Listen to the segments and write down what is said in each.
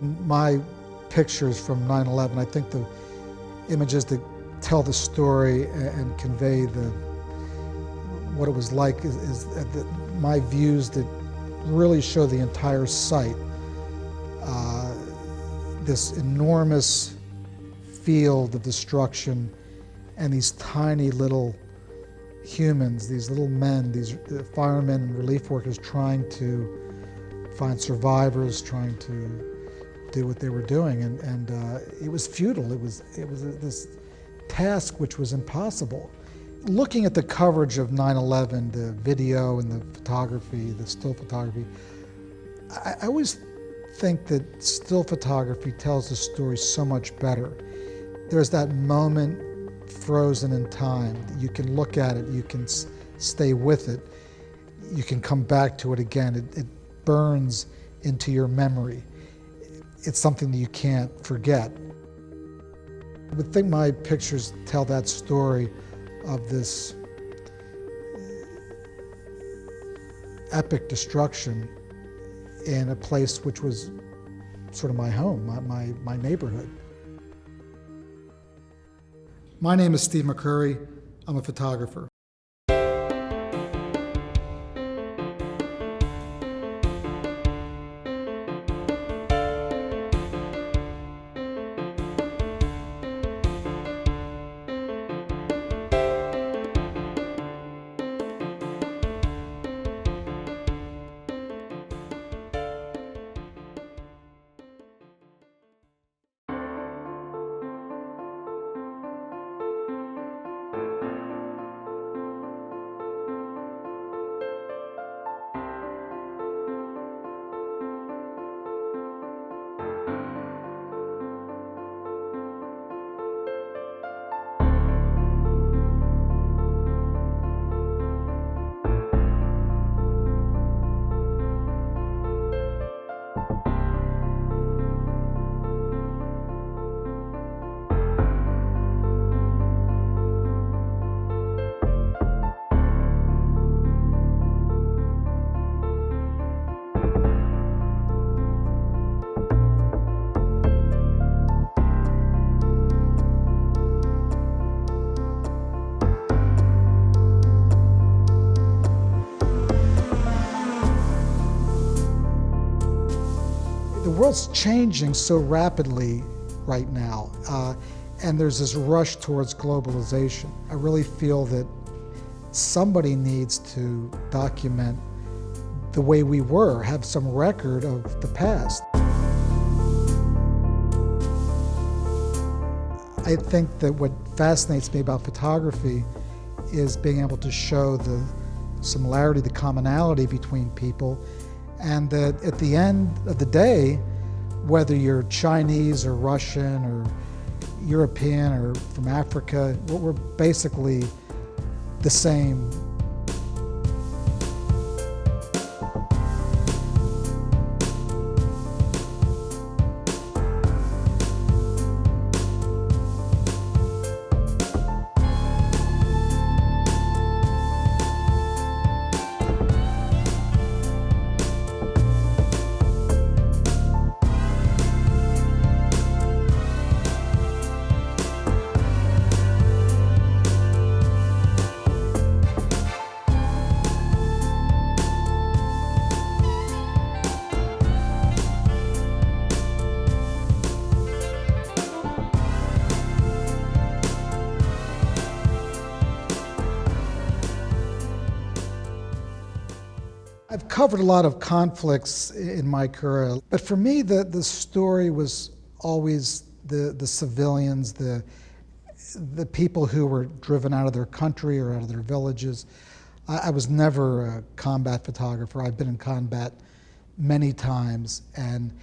My pictures from 9/11, I think the images that tell the story and convey what it was like is my views that really show the entire site. This enormous field of destruction and these tiny little humans, these little men, these firemen and relief workers trying to find survivors, trying to do what they were doing, and it was futile. It was this task which was impossible. Looking at the coverage of 9/11, the video and the photography, the still photography, I always think that still photography tells the story so much better. There's that moment frozen in time. You can look at it, you can stay with it, you can come back to it again. It burns into your memory. It's something that you can't forget. I would think my pictures tell that story of this epic destruction in a place which was sort of my home, my neighborhood. My name is Steve McCurry. I'm a photographer. The world's changing so rapidly right now, and there's this rush towards globalization. I really feel that somebody needs to document the way we were, have some record of the past. I think that what fascinates me about photography is being able to show the similarity, the commonality between people, and that at the end of the day, whether you're Chinese or Russian or European or from Africa, we're basically the same. I've covered a lot of conflicts in my career, but for me the story was always the civilians, the people who were driven out of their country or out of their villages. I was never a combat photographer. I've been in combat many times, and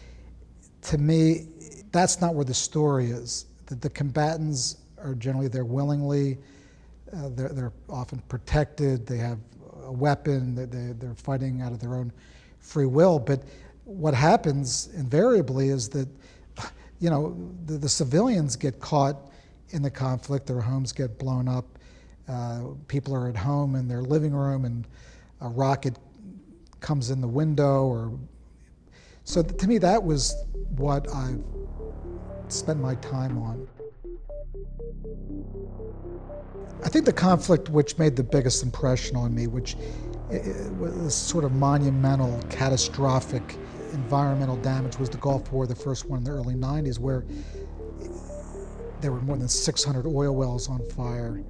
to me, that's not where the story is. The combatants are generally there willingly, they're often protected, they have a weapon, they're fighting out of their own free will. But what happens invariably is that, you know, the civilians get caught in the conflict, their homes get blown up, people are at home in their living room and a rocket comes in the window, or So to me, that was what I spent my time on. I think the conflict which made the biggest impression on me, which was sort of monumental, catastrophic environmental damage, was the Gulf War, the first one in the early 90s, where there were more than 600 oil wells on fire.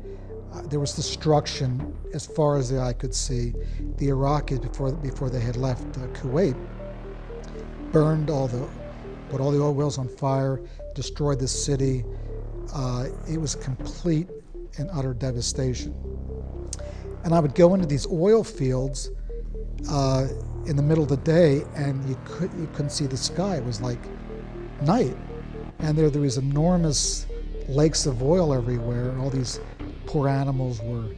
There was destruction as far as the eye could see. The Iraqis, before they had left Kuwait, burned put all the oil wells on fire, destroyed the city. It was complete and utter devastation. And I would go into these oil fields in the middle of the day, and you couldn't see the sky. It was like night. And there was enormous lakes of oil everywhere, and all these poor animals were,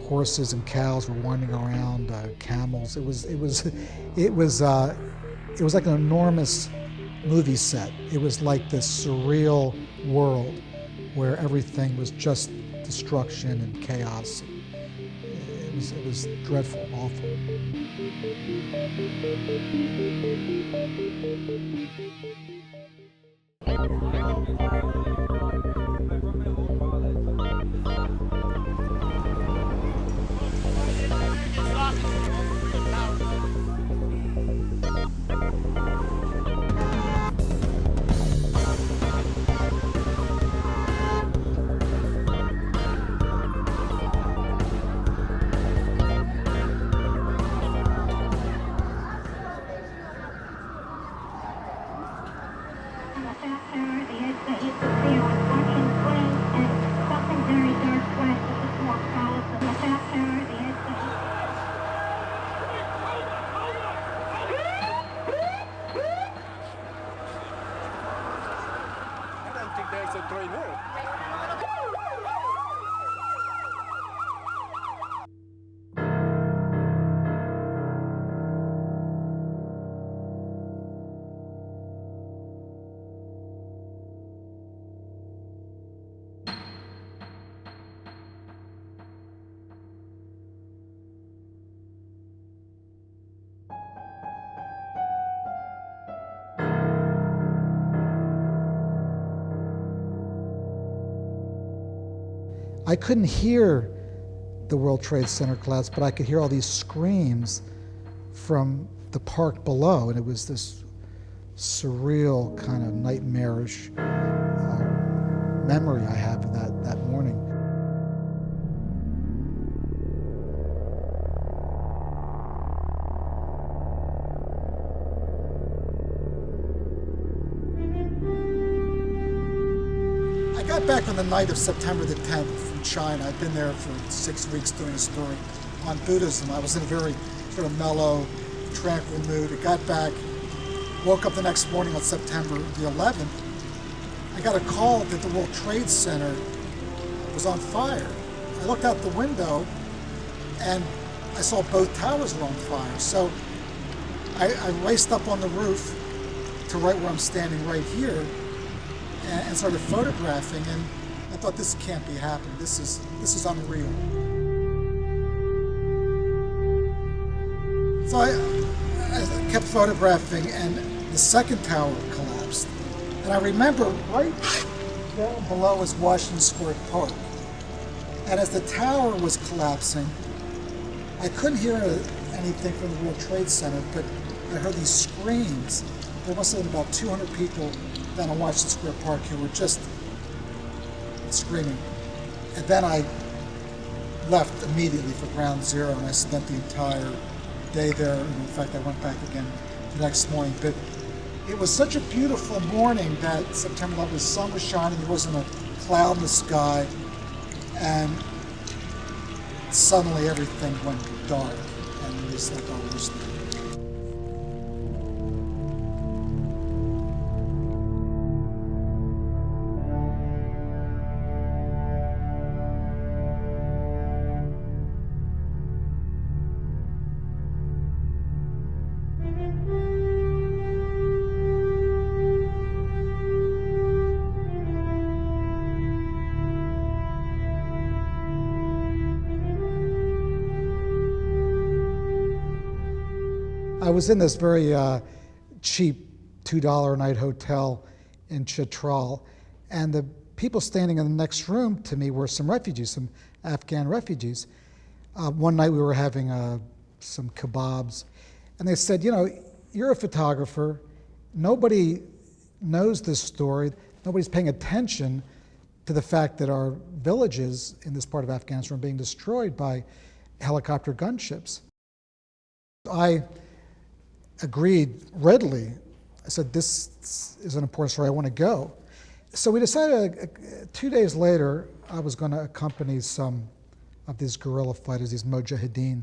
horses and cows were wandering around, camels. It was like an enormous movie set. It was like this surreal world where everything was just destruction and chaos. It was dreadful, awful. I couldn't hear the World Trade Center collapse, but I could hear all these screams from the park below, and it was this surreal, kind of nightmarish memory I have of that morning. I got back on the night of September the 10th from China. I'd been there for 6 weeks doing a story on Buddhism. I was in a very sort of mellow, tranquil mood. I got back, woke up the next morning on September the 11th. I got a call that the World Trade Center was on fire. I looked out the window and I saw both towers were on fire. So I raced up on the roof to right where I'm standing right here and started photographing, and I thought, this can't be happening. This is unreal. So I kept photographing, and the second tower collapsed. And I remember right down below was Washington Square Park. And as the tower was collapsing, I couldn't hear anything from the World Trade Center, but I heard these screams. There must have been about 200 people down on Washington Square Park who were just screaming. And then I left immediately for Ground Zero, and I spent the entire day there. And in fact, I went back again the next morning. But it was such a beautiful morning that September 11th, the sun was shining, there wasn't a cloud in the sky, and suddenly everything went dark, and it was like all was there. I was in this very cheap $2 a night hotel in Chitral. And the people standing in the next room to me were some refugees, some Afghan refugees. One night we were having some kebabs, and they said, you know, you're a photographer. Nobody knows this story. Nobody's paying attention to the fact that our villages in this part of Afghanistan are being destroyed by helicopter gunships. I agreed readily. I said, this is an important story, I want to go. So we decided 2 days later, I was going to accompany some of these guerrilla fighters, these mujahideen.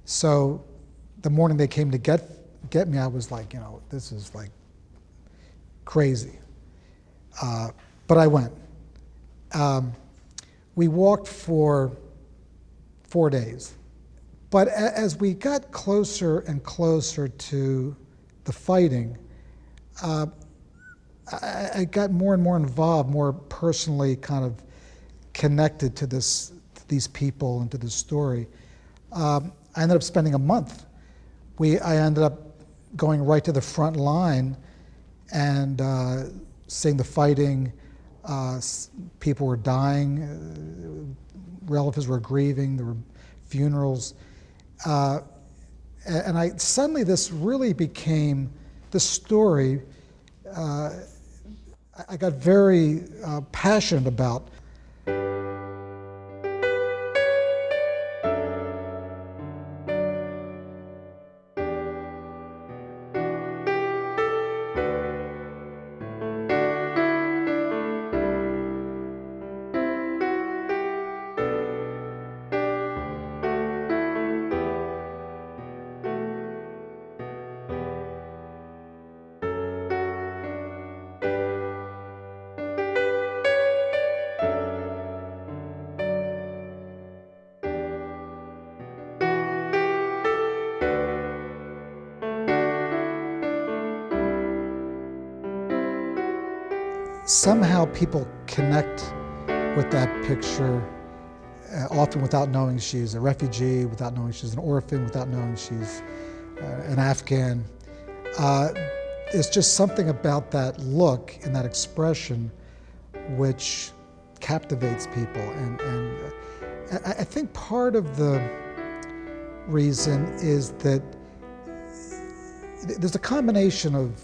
So the morning they came to get me, I was like, you know, this is like crazy. But I went. We walked for 4 days. But as we got closer and closer to the fighting, I got more and more involved, more personally kind of connected to these people and to this story. I ended up spending a month. I ended up going right to the front line and seeing the fighting. People were dying, relatives were grieving, there were funerals. And suddenly this really became the story. I got very passionate about. Somehow people connect with that picture, often without knowing she's a refugee, without knowing she's an orphan, without knowing she's an Afghan. It's just something about that look and that expression which captivates people. And I think part of the reason is that there's a combination of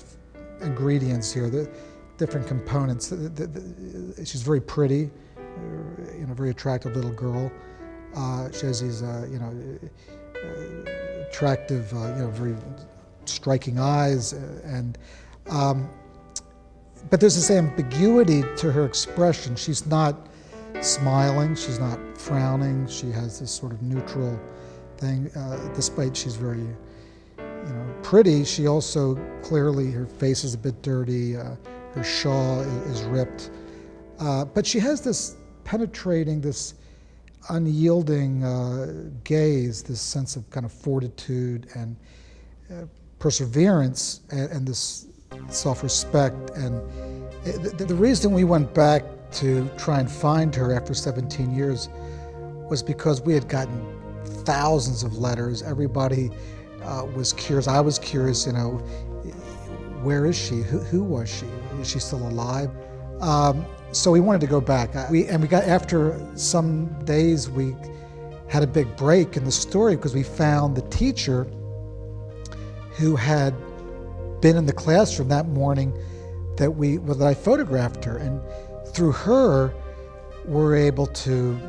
ingredients here. Different components. She's very pretty, you know, very attractive little girl. She has these, attractive, very striking eyes, and but there's this ambiguity to her expression. She's not smiling. She's not frowning. She has this sort of neutral thing. Despite she's very, pretty, she also clearly her face is a bit dirty. Her shawl is ripped, but she has this penetrating, this unyielding gaze, this sense of kind of fortitude and perseverance, and this self-respect. And the reason we went back to try and find her after 17 years was because we had gotten thousands of letters. Everybody was curious. I was curious, where is she? Who was she? Is she still alive? So we wanted to go back. We got, after some days, we had a big break in the story because we found the teacher who had been in the classroom that morning that I photographed her. And through her, we're able to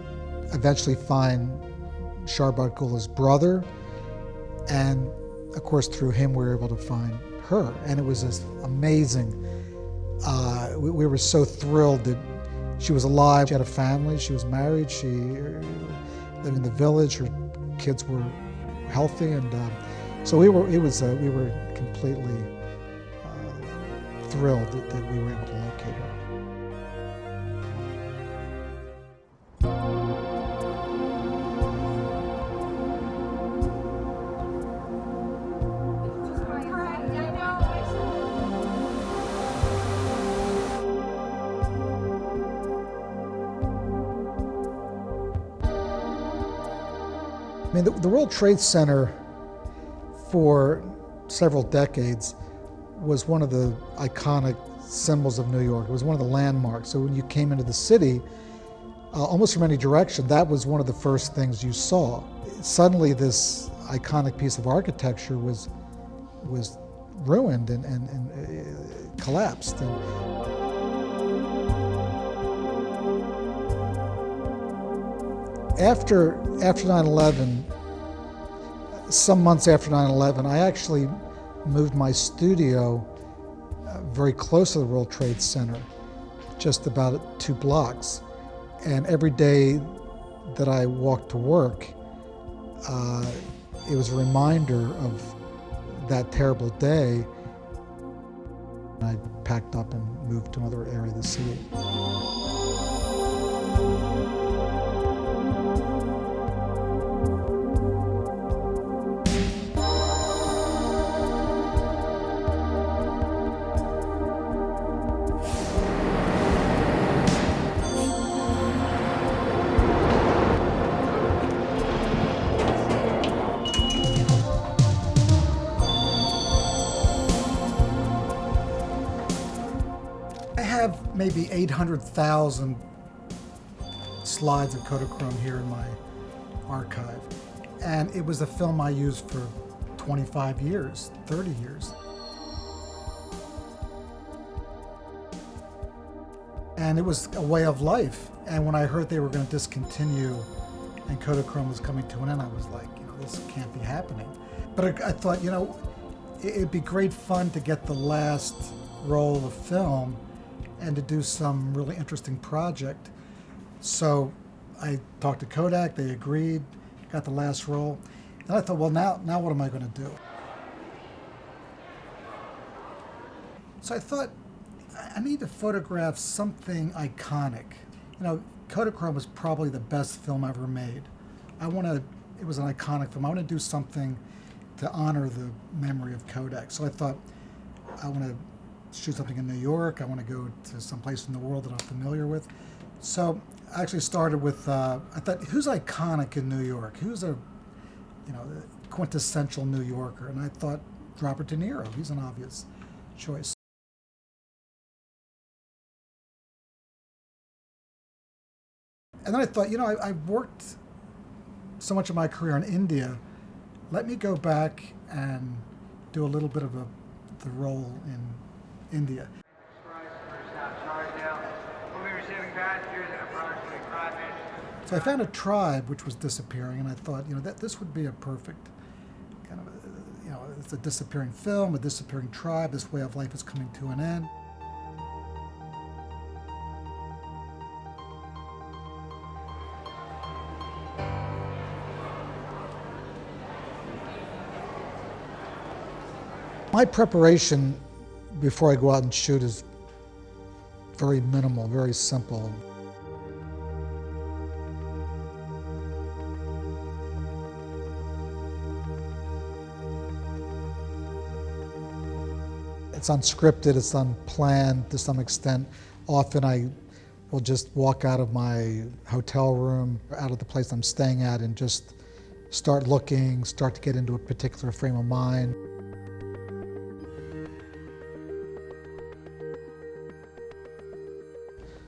eventually find Sharbat Gulla's brother. And of course, through him, we were able to find her. And it was this amazing. We were so thrilled that she was alive. She had a family. She was married. She lived in the village. Her kids were healthy, and so we were completely thrilled that we were able to locate her. I mean, the World Trade Center for several decades, was one of the iconic symbols of New York. It was one of the landmarks. So when you came into the city, almost from any direction, that was one of the first things you saw. Suddenly this iconic piece of architecture was ruined and collapsed. After 9/11, some months after 9/11, I actually moved my studio very close to the World Trade Center, just about 2 blocks. And every day that I walked to work, it was a reminder of that terrible day. I packed up and moved to another area of the city. I have maybe 800,000 slides of Kodachrome here in my archive. And it was a film I used for 25 years, 30 years. And it was a way of life. And when I heard they were going to discontinue and Kodachrome was coming to an end, I was like, this can't be happening. But I thought, it'd be great fun to get the last roll of film and to do some really interesting project. So I talked to Kodak, they agreed, got the last roll. And I thought, well, now what am I going to do? So I thought, I need to photograph something iconic. Kodachrome was probably the best film ever made. It was an iconic film. I want to do something to honor the memory of Kodak. So I thought, I want to shoot something in New York. I want to go to some place in the world that I'm familiar with. So I actually started with, I thought, who's iconic in New York? Who's a quintessential New Yorker? And I thought, Robert De Niro. He's an obvious choice. And then I thought, I worked so much of my career in India. Let me go back and do a little bit of the role in India. So I found a tribe which was disappearing, and I thought, that this would be a perfect kind of, it's a disappearing film, a disappearing tribe. This way of life is coming to an end. My preparation before I go out and shoot is very minimal, very simple. It's unscripted, it's unplanned to some extent. Often I will just walk out of my hotel room, out of the place I'm staying at, and just start to get into a particular frame of mind.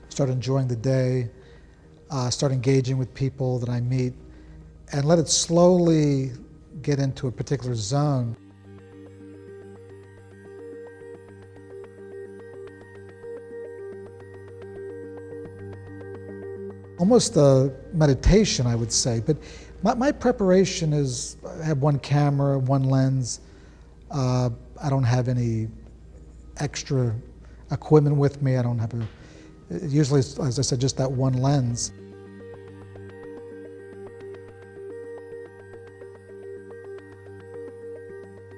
Start enjoying the day, start engaging with people that I meet, and let it slowly get into a particular zone. Almost a meditation, I would say, but my preparation is, I have one camera, one lens. I don't have any extra equipment with me. I don't have usually, as I said, just that one lens.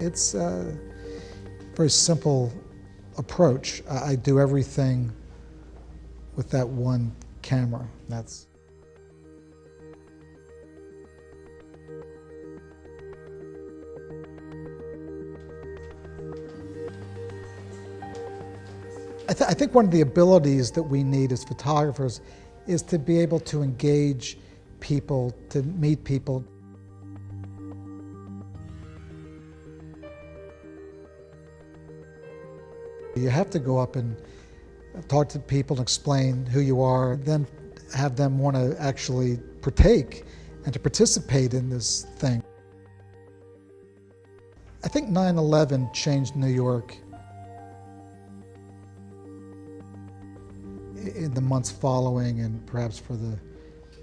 It's a very simple approach. I do everything with that one camera. I think one of the abilities that we need as photographers is to be able to engage people, to meet people. You have to go up and talk to people and explain who you are, then have them want to actually partake and to participate in this thing. I think 9/11 changed New York in the months following and perhaps for the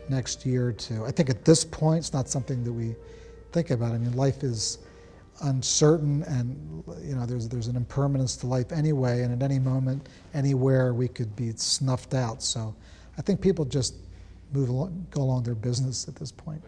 next year or two. I think at this point it's not something that we think about. I mean, life is uncertain, and there's an impermanence to life anyway, and at any moment, anywhere, we could be snuffed out. So I think people just go along their business at this point.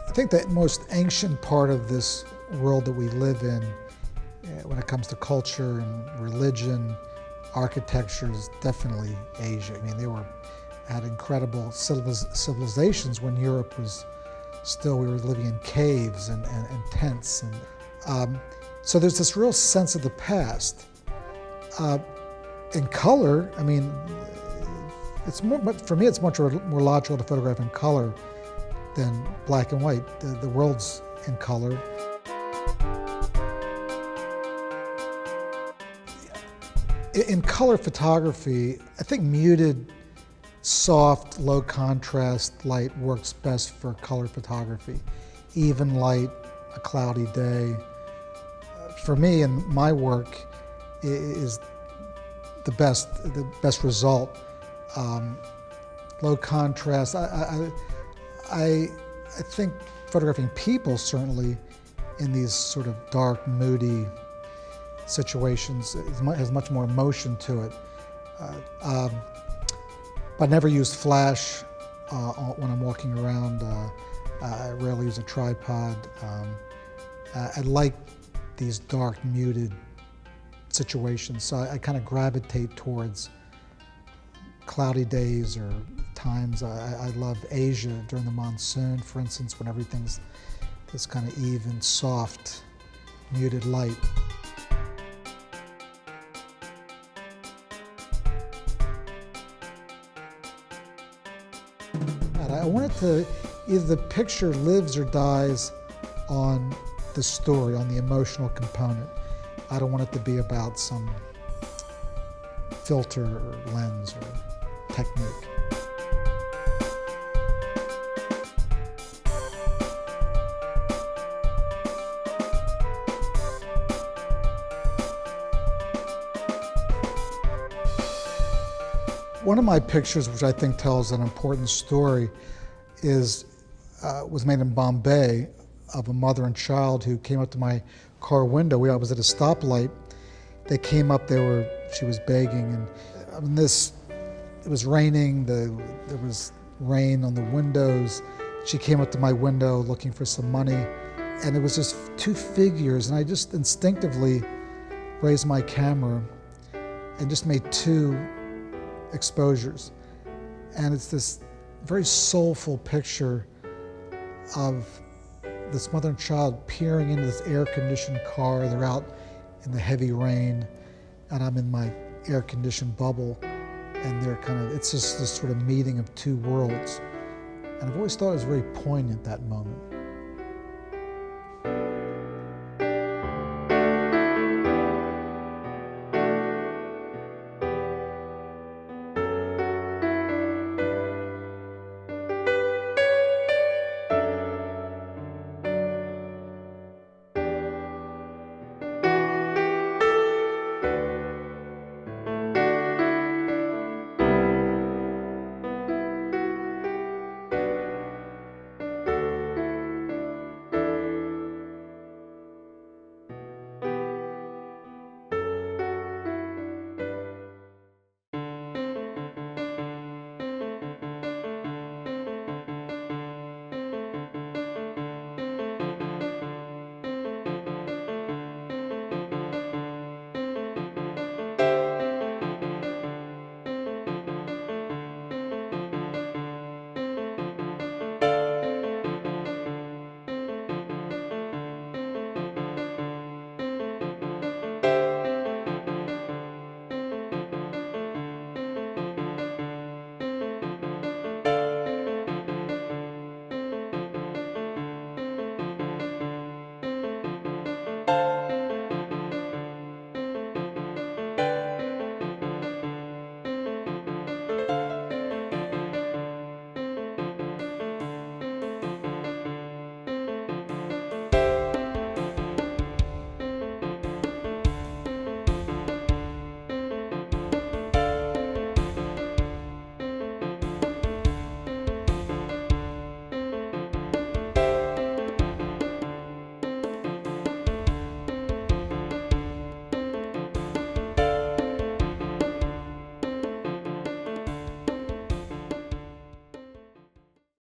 I think the most ancient part of this world that we live in, when it comes to culture and religion, architecture, is definitely Asia. I mean, they had incredible civilizations when Europe was still, we were living in caves and tents. And so there's this real sense of the past. In color, I mean, for me, it's much more logical to photograph in color than black and white. The world's in color. In color photography, I think muted, soft, low contrast light works best for color photography. Even light, a cloudy day. For me, and my work is the best result. Low contrast. I think photographing people, certainly in these sort of dark, moody situations, has much more emotion to it. But I never use flash when I'm walking around. I rarely use a tripod. I like these dark, muted situations, so I kind of gravitate towards cloudy days or times. I love Asia during the monsoon, for instance, when everything's this kind of even, soft, muted light. And I wanted to, either the picture lives or dies on the story, on the emotional component. I don't want it to be about some filter or lens or technique. One of my pictures, which I think tells an important story, was made in Bombay, of a mother and child who came up to my car window. I was at a stoplight. They came up. She was begging, and it was raining. There was rain on the windows. She came up to my window looking for some money, and it was just two figures. And I just instinctively raised my camera and just made two exposures. And it's this very soulful picture of this mother and child peering into this air-conditioned car. They're out in the heavy rain, and I'm in my air-conditioned bubble, and it's just this sort of meeting of two worlds. And I've always thought it was very poignant, that moment.